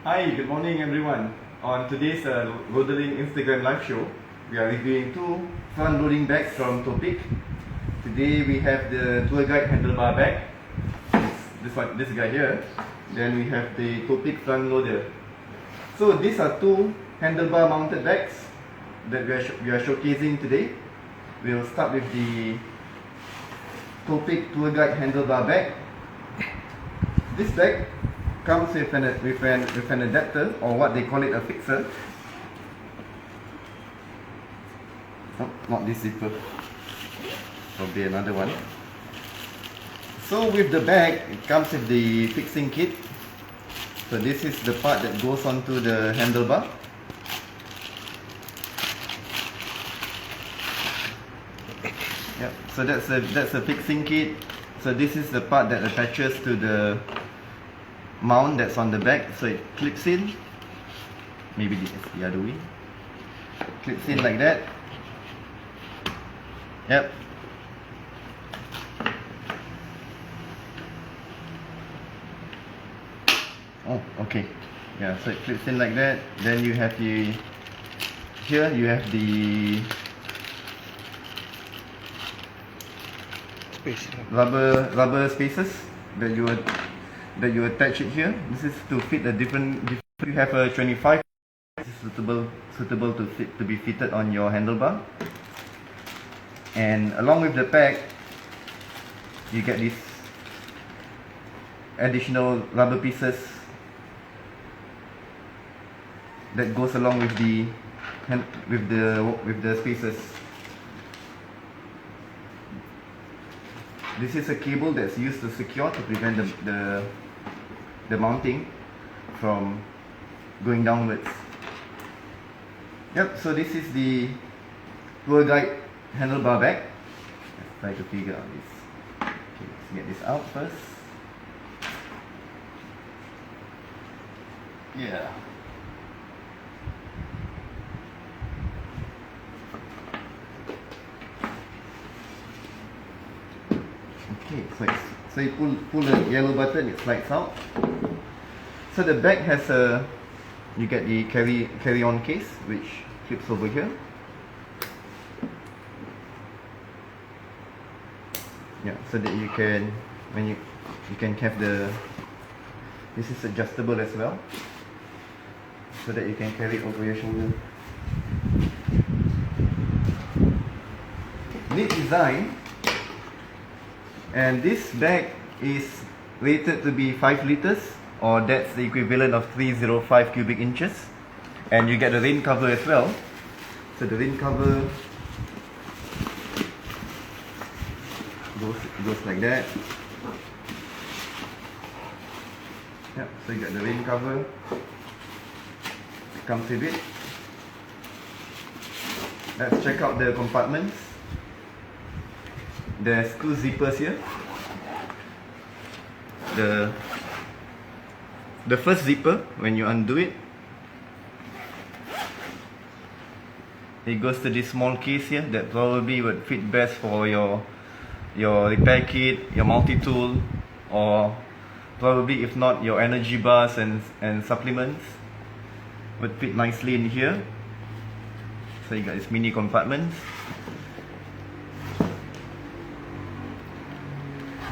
Hi, good morning everyone. On today's Rodalink Instagram live show, we are reviewing two front loading bags from Topeak. Today we have the tour guide handlebar bag, this guy here. Then we have the Topeak front loader. So these are two handlebar mounted bags that we are showcasing today. We'll start with the Topeak tour guide handlebar bag. This bag comes with an adapter, or what they call it, a fixer. Oh, not this zipper, probably another one. So with the bag, it comes with the fixing kit. So this is the part that goes onto the handlebar. Yep. So that's a fixing kit. So this is the part that attaches to the mount that's on the back, so it clips in. Maybe it's the other way. Clips in like that. Yep. Oh, okay. Yeah, so it clips in like that. Then you have the here you have the rubber spaces that you attach it here. This is to fit a different. You have a 25. This is suitable to be fitted on your handlebar. And along with the pack, you get these additional rubber pieces that goes along with the spaces. This is a cable that's used to secure, to prevent the mounting from going downwards. Yep, so this is the tour guide handlebar bag. Let's try to figure out this. Okay, let's get this out first. Yeah. Okay, so you pull the yellow button, it slides out. So the bag has you get the carry-on case, which clips over here. Yeah, so that you can, when you can have this is adjustable as well, so that you can carry it over your shoulder. Neat design. And this bag is rated to be 5 liters, or that's the equivalent of 305 cubic inches. And you get the rain cover as well. So the rain cover goes like that. Yep, so you get the rain cover. It comes with it. Let's check out the compartments. There's two zippers here. The first zipper, when you undo it, it goes to this small case here that probably would fit best for your repair kit, your multi-tool, or probably, if not, your energy bars and supplements would fit nicely in here. So you got this mini compartment.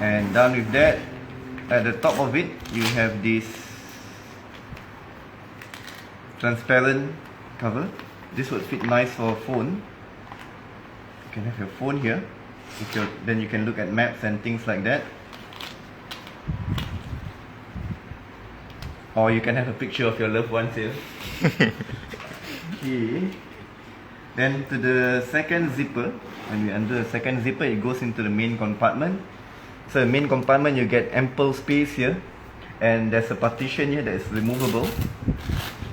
And done with that, at the top of it you have this transparent cover. This would fit nice for a phone. You can have your phone here, then you can look at maps and things like that. Or you can have a picture of your loved ones here. Okay. Then to the second zipper, when we undo the second zipper, it goes into the main compartment. So the main compartment, you get ample space here, and there's a partition here that is removable,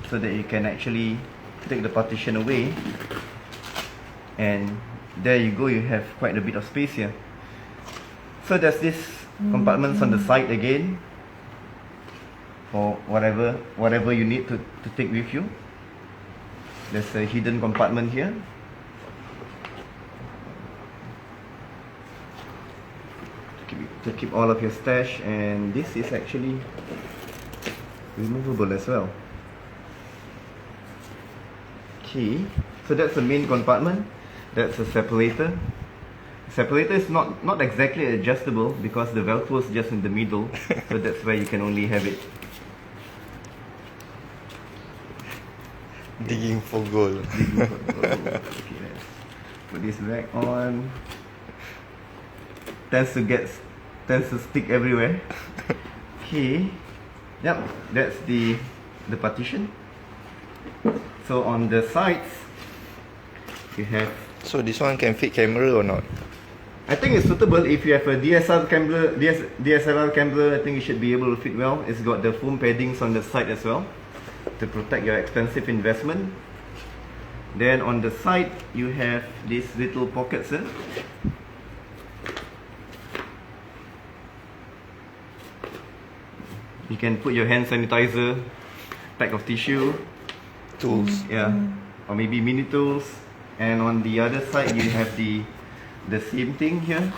so that you can actually take the partition away, and there you go, you have quite a bit of space here. So there's this compartments on the side again for whatever you need to take with you. There's a hidden compartment here. To keep all of your stash, and this is actually removable as well. Okay, so that's the main compartment. That's a separator. Separator is not exactly adjustable because the Velcro is just in the middle, so that's where you can only have it. Digging for gold. Okay, let's put this back on. Tends to stick everywhere. Okay, yep, that's the partition. So on the sides, you have. So this one can fit camera or not? I think it's suitable if you have a DSLR camera. I think it should be able to fit well. It's got the foam paddings on the side as well to protect your expensive investment. Then on the side, you have these little pockets here. You can put your hand sanitizer, pack of tissue, Tools. yeah, or maybe mini tools. And on the other side, you have the same thing here.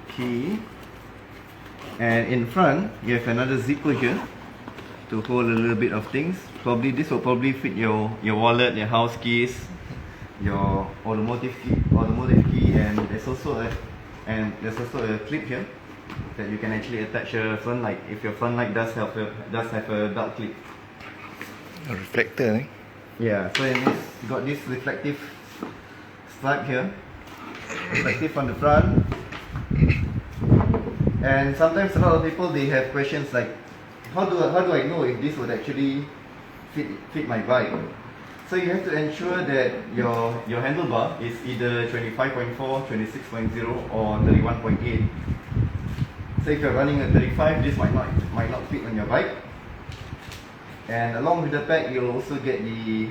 Okay, and in front you have another zipper here to hold a little bit of things. Probably this will probably fit your wallet, your house keys, your automotive key, and there's also a clip here that you can actually attach a front light if your front light does have a dark clip. A reflector, eh? Yeah, so it's got this reflective stripe here, reflective on the front. And sometimes a lot of people, they have questions like, how do I know if this would actually fit my bike? So you have to ensure that your handlebar is either 25.4, 26.0 or 31.8. So if you're running a 35, this might not fit on your bike. And along with the pack, you'll also get the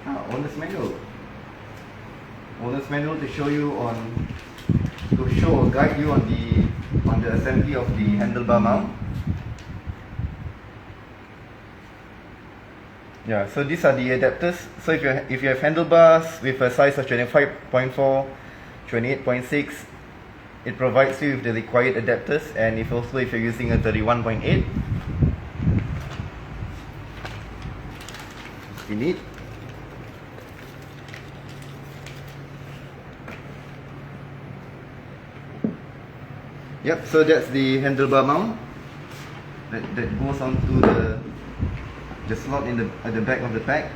owner's manual. Owner's manual to show you or guide you on the assembly of the handlebar mount. Yeah, so these are the adapters. So if you have handlebars with a size of 25.4, 28.6, it provides you with the required adapters. And if you're using a 31.8, you need. Yep, so that's the handlebar mount that goes onto the slot at the back of the pack.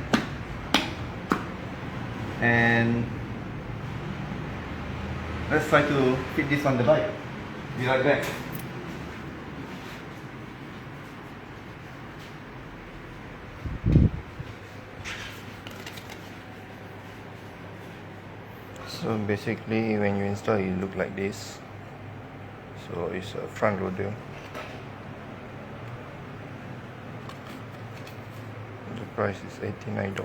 And let's try to fit this on the bike. Be right back. So basically when you install it look like this. So it's a front loader. The price is $89.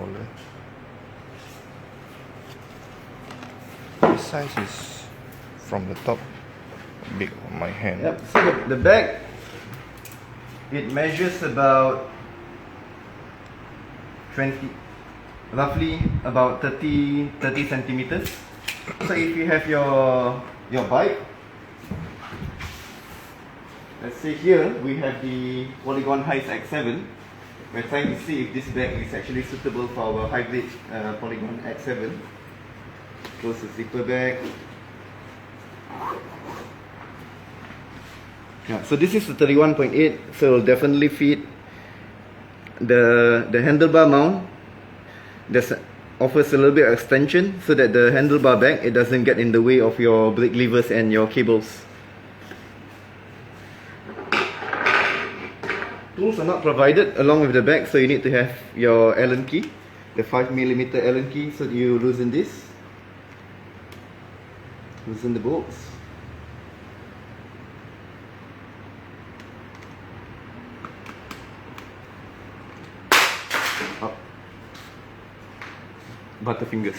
The size is from the top big on my hand. Yep, so the back, it measures about roughly about 30 centimeters. So if you have your bike, let's say here we have the Polygon Heights X7. We're trying to see if this bag is actually suitable for our hybrid Polygon X7. Close the zipper bag. Yeah, so this is the 31.8, so it'll definitely fit the handlebar mount. Offers a little bit of extension so that the handlebar back, it doesn't get in the way of your brake levers and your cables. Tools are not provided along with the bag, so you need to have your Allen key, the 5mm Allen key, so you loosen this, loosen the bolts. Up. Butterfingers.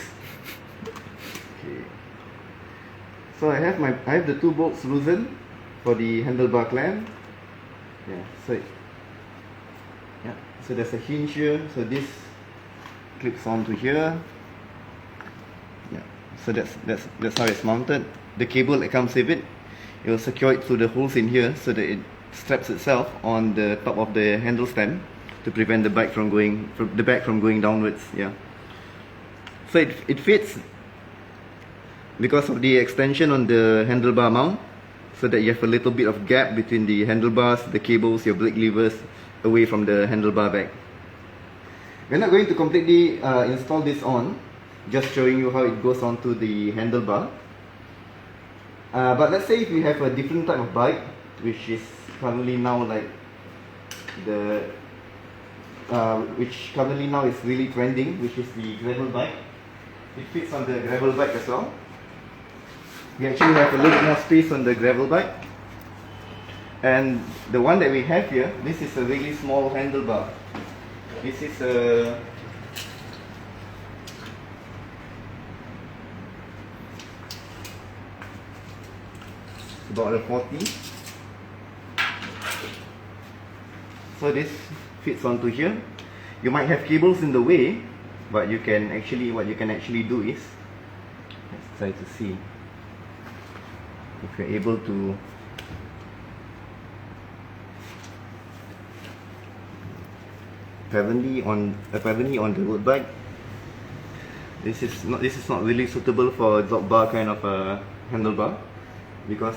Okay. So I have the two bolts loosened for the handlebar clamp. So there's a hinge here, so this clips onto here. Yeah, so that's how it's mounted. The cable that comes with it, will secure it through the holes in here so that it straps itself on the top of the handle stand to prevent the bag from going downwards. Yeah. So it fits because of the extension on the handlebar mount, so that you have a little bit of gap between the handlebars, the cables, your brake levers away from the handlebar bag. We're not going to completely install this on, just showing you how it goes onto the handlebar. But let's say if you have a different type of bike, which is currently now like which currently now is really trending, which is the gravel bike. It fits on the gravel bike as well. We actually have a little more space on the gravel bike. And the one that we have here, this is a really small handlebar. This is about a 40. So this fits onto here. You might have cables in the way, but you can actually, what you can actually do is, let's try to see if you're able to apparently on the road bike, this is not really suitable for a drop bar kind of a handlebar, because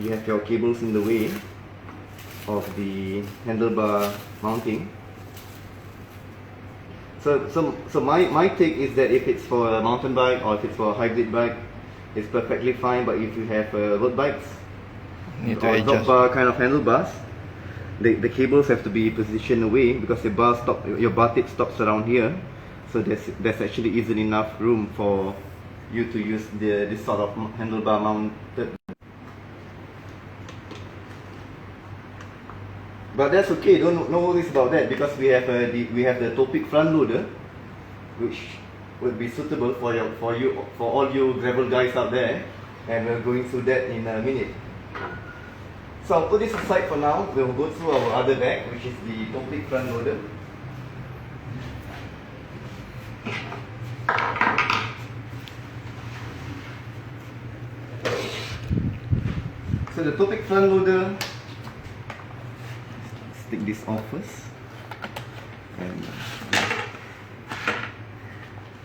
you have your cables in the way of the handlebar mounting. So my take is that if it's for a mountain bike or if it's for a hybrid bike, it's perfectly fine. But if you have road bikes or drop bar kind of handlebars, the cables have to be positioned away, because your bar tip stops around here. So there's actually isn't enough room for you to use this sort of handlebar mounted. But that's okay. No worries about that, because we have the Topeak front loader, which would be suitable for all you gravel guys out there, and we're going through that in a minute. So I'll put this aside for now. We'll go through our other bag, which is the Topeak front loader. So the Topeak front loader, let's take this off first. And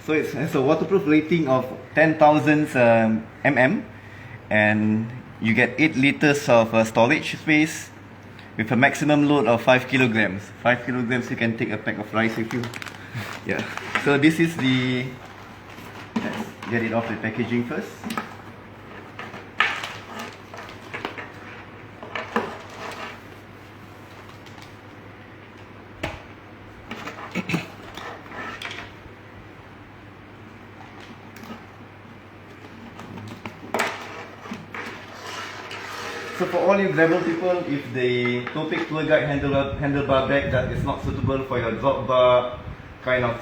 so it has a waterproof rating of 10,000 mm, and you get 8 liters of storage space with a maximum load of 5 kilograms. 5 kilograms, you can take a pack of rice with you. Yeah. So this is the, let's get it off the packaging first. So for all you gravel people, if the Topeak tour guide handlebar bag that is not suitable for your drop bar kind of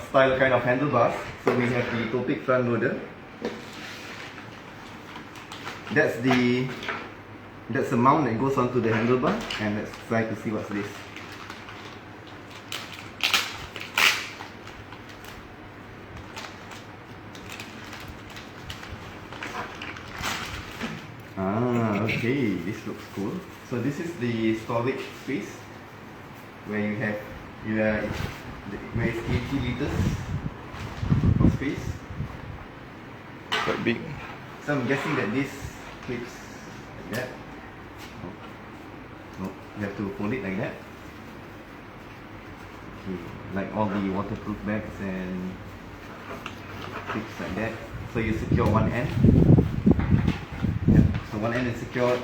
handlebars, so we have the Topeak front loader. That's the mount that goes onto the handlebar, and let's try to see what's this. Okay, this looks cool. So this is the storage space where you have where it's 80 liters of space. Quite big. So I'm guessing that this clips like that. No, you have to fold it like that. Okay, like all the waterproof bags and clips like that. So you secure one end. So one end is secured.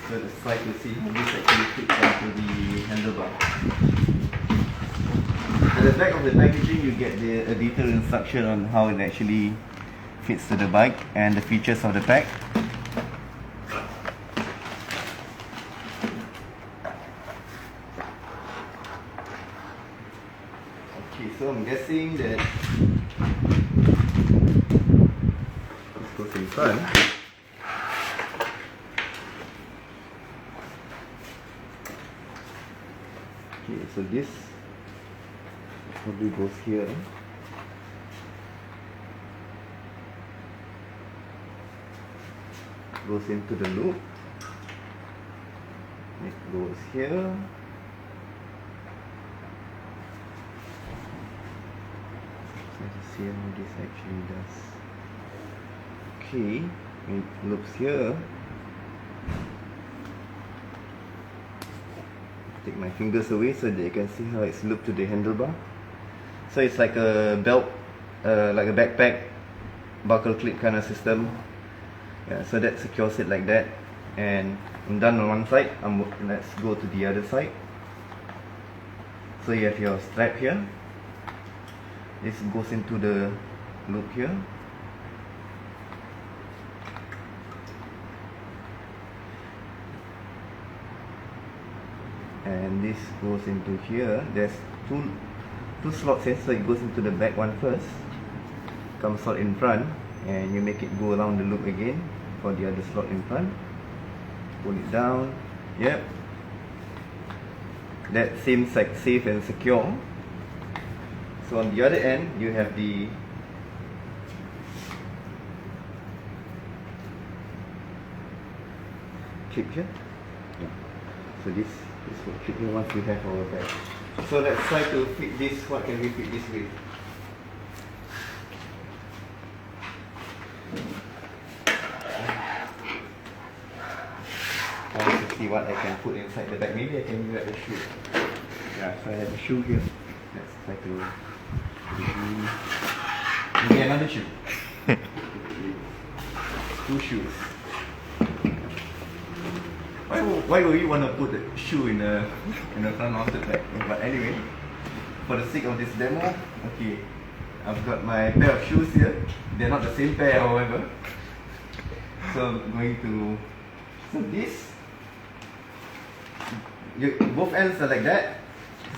So let's try to see how this actually fits onto the handlebar. At the back of the packaging, you get a detailed instruction on how it actually fits to the bike and the features of the bag. So I'm guessing that this goes in front. Okay, so this probably goes here. goes into the loop. It goes here. Let's see how this actually does. Okay, it loops here. Take my fingers away so that you can see how it's looped to the handlebar. So it's like a belt, like a backpack buckle clip kind of system. Yeah, so that secures it like that. And I'm done on one side. Let's go to the other side. So you have your strap here. This goes into the loop here. And this goes into here. There's two slots here, so it goes into the back one first, comes out in front, and you make it go around the loop again for the other slot in front. Pull it down. Yep, that seems like safe and secure. So on the other end you have the clip here. Yeah. So this will clip here once we have our bag. So let's try to fit this. What can we fit this with? I want to see what I can put inside the bag. Maybe I can grab a shoe. Yeah, so I have a shoe here. Let's try to maybe another shoe. Two shoes. Why would you want to put a shoe in the front of the bag? But anyway, for the sake of this demo, okay, I've got my pair of shoes here. They're not the same pair, however. So I'm going to, so this, both ends are like that.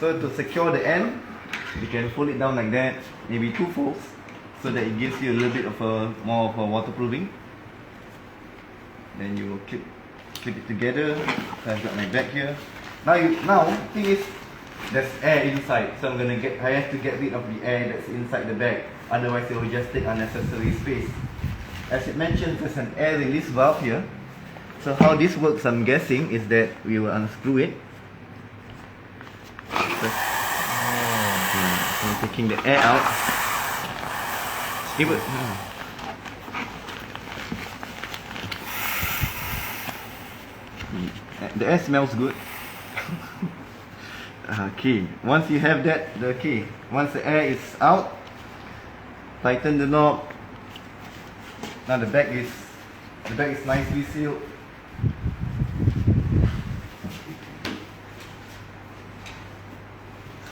So to secure the end, you can fold it down like that, maybe two folds, so that it gives you a little bit of more of a waterproofing. Then you will clip it together. So I've got my bag here. Now thing is, there's air inside, so I have to get rid of the air that's inside the bag. Otherwise, it will just take unnecessary space. As it mentions, there's an air release valve here. So how this works, I'm guessing, is that we will unscrew it. So I'm taking the air out. The air smells good. Okay, once you have that, once the air is out, tighten the knob. Now the bag is nicely sealed.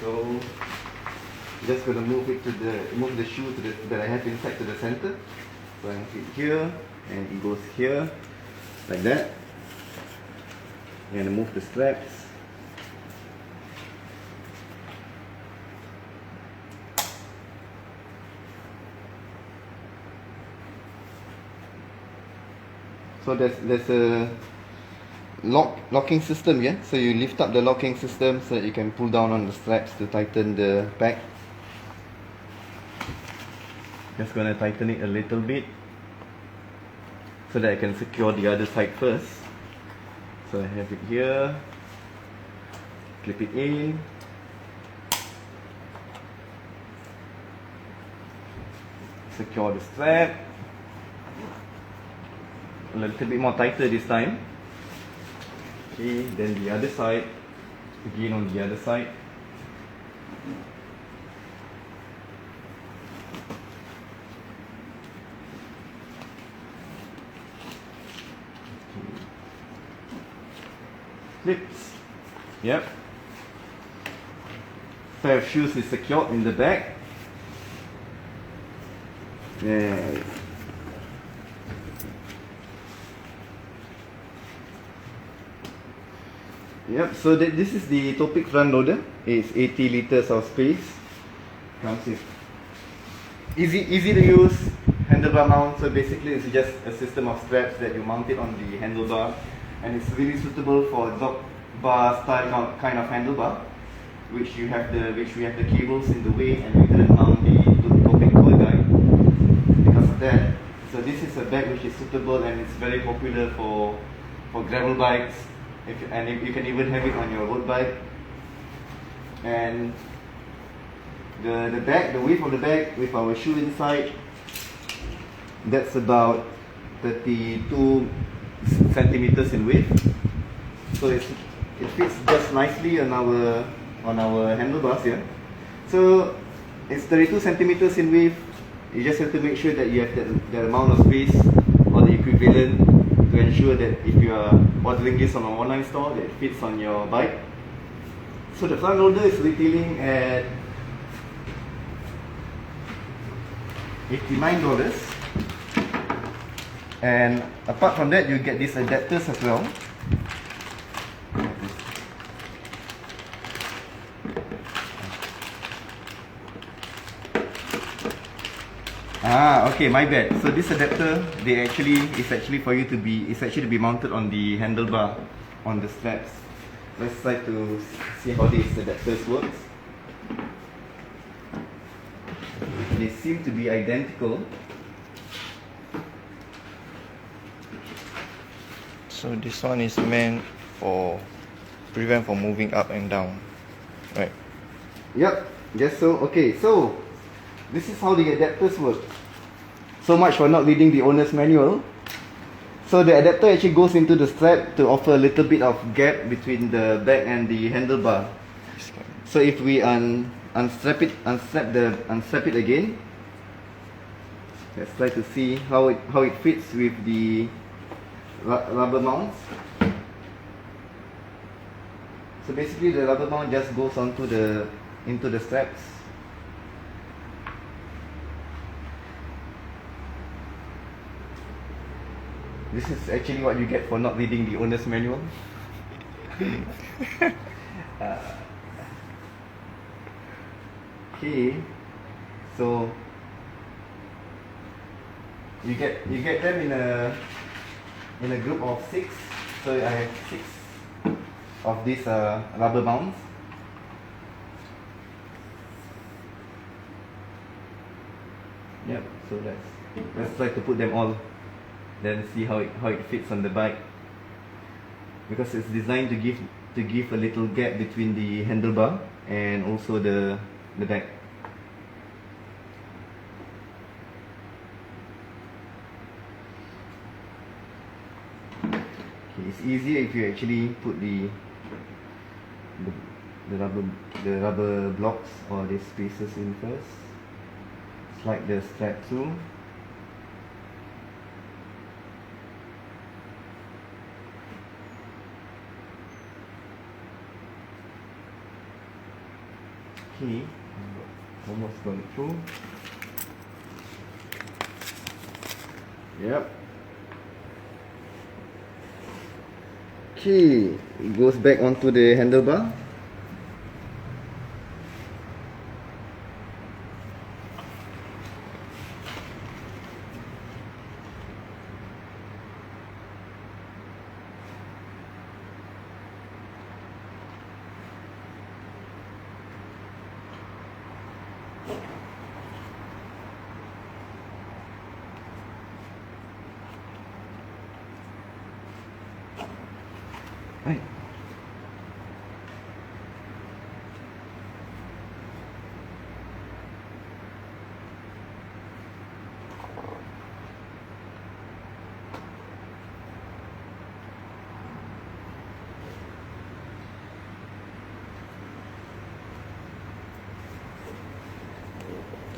So just gonna move the shoe that I have inside to the center. So I have it here, and it goes here like that. I'm gonna move the straps. So there's a locking system here. So you lift up the locking system so that you can pull down on the straps to tighten the bag. Just gonna tighten it a little bit so that I can secure the other side first. So I have it here. Clip it in. Secure the strap. A little bit more tighter this time. Okay, then the other side. Again on the other side. Clips. Yep. Pair of shoes is secured in the back. Yeah. Yep, so this is the Topeak front loader. It's 80 liters of space. Comes with easy to use handlebar mount. So basically it's just a system of straps that you mount it on the handlebar, and it's really suitable for dog bar style kind of handlebar, which we have the cables in the way, and we couldn't mount the Topeak tour guide because of that. So So this is a bag which is suitable and it's very popular for gravel bikes, and you can even have it on your road bike. And the bag, the width of the bag with our shoe inside, that's about 32 centimeters in width. So it fits just nicely on our handlebars here. So it's 32 centimeters in width. You just have to make sure that you have that amount of space or the equivalent to ensure that if you are ordering this from an online store, that it fits on your bike. So the front loader is retailing at $89. And apart from that, you get these adapters as well. Okay, my bad. So this adapter, it's actually to be mounted on the handlebar, on the straps. Let's try to see how these adapters works. They seem to be identical. So this one is meant for prevent from moving up and down, right? Yep, just so. Okay, so this is how the adapters work. So much for not reading the owner's manual. So the adapter actually goes into the strap to offer a little bit of gap between the back and the handlebar. So if we unstrap it again. Let's try to see how it fits with the rubber mounts. So basically the rubber mount just goes into the straps. This is actually what you get for not reading the owner's manual. Okay, so you get them in a group of 6. So I have 6 of these rubber mounts. Yep. So let's try to put them all, then see how it fits on the bike, because it's designed to give a little gap between the handlebar and also the back. Okay, it's easier if you actually put the rubber blocks or the spaces in first. Slide the strap through. Okay, almost got it through. Yep. Okay, it goes back onto the handlebar. Right.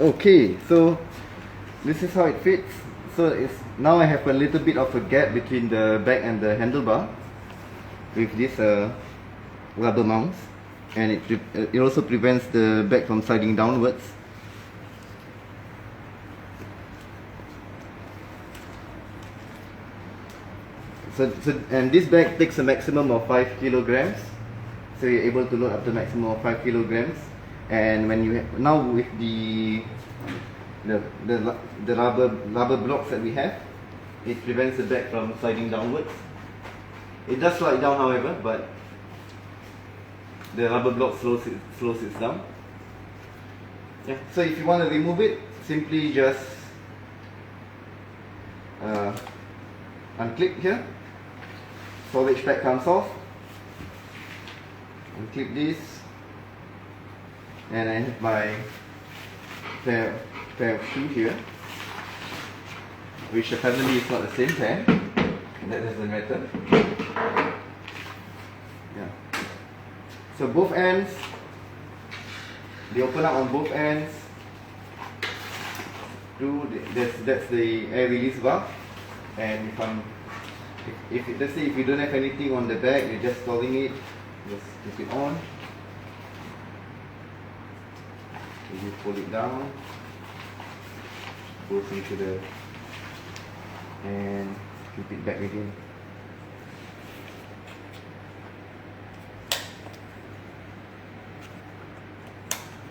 Okay, so this is how it fits. So now I have a little bit of a gap between the back and the handlebar with this rubber mounts, and it also prevents the bag from sliding downwards. And this bag takes a maximum of 5 kilograms, so you're able to load up to maximum of 5 kilograms. And when you now with the rubber blocks that we have, it prevents the bag from sliding downwards. It does slide down, however, but the rubber block slows it down. Yeah. So if you want to remove it, simply just unclip here. Storage pack comes off. Unclip this, and I have my pair of shoes here, which apparently is not the same pair. That doesn't matter. Yeah. So both ends, they open up on both ends. That's the air release valve. And if let's say if you don't have anything on the back, you're just installing it, just keep it on. So you pull it down, goes into the, and keep it back again.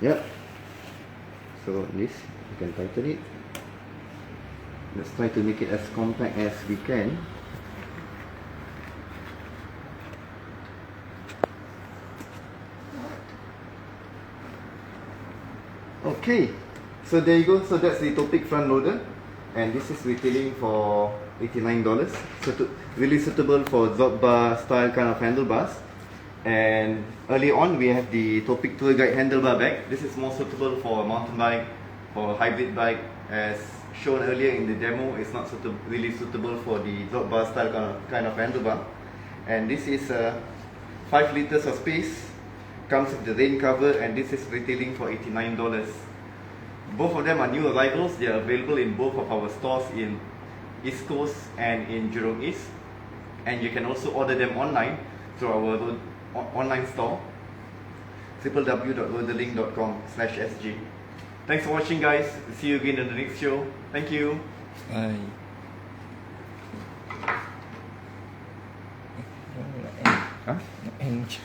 Yep. So this, you can tighten it. Let's try to make it as compact as we can. Okay, so there you go. So that's the Topeak front loader, and this is retailing for $89. So really suitable for drop bar style kind of handlebars. And early on we have the Topeak Tour Guide handlebar bag. This is more suitable for a mountain bike or hybrid bike. As shown earlier in the demo, it's not really suitable for the drop bar style kind of handlebar. And this is 5 liters of space, comes with the rain cover, and this is retailing for $89. Both of them are new arrivals. They are available in both of our stores in East Coast and in Jurong East, and you can also order them online through our online store, www.rodalink.com/sg. Thanks for watching, guys. See you again in the next show. Thank you. Bye. Huh? End.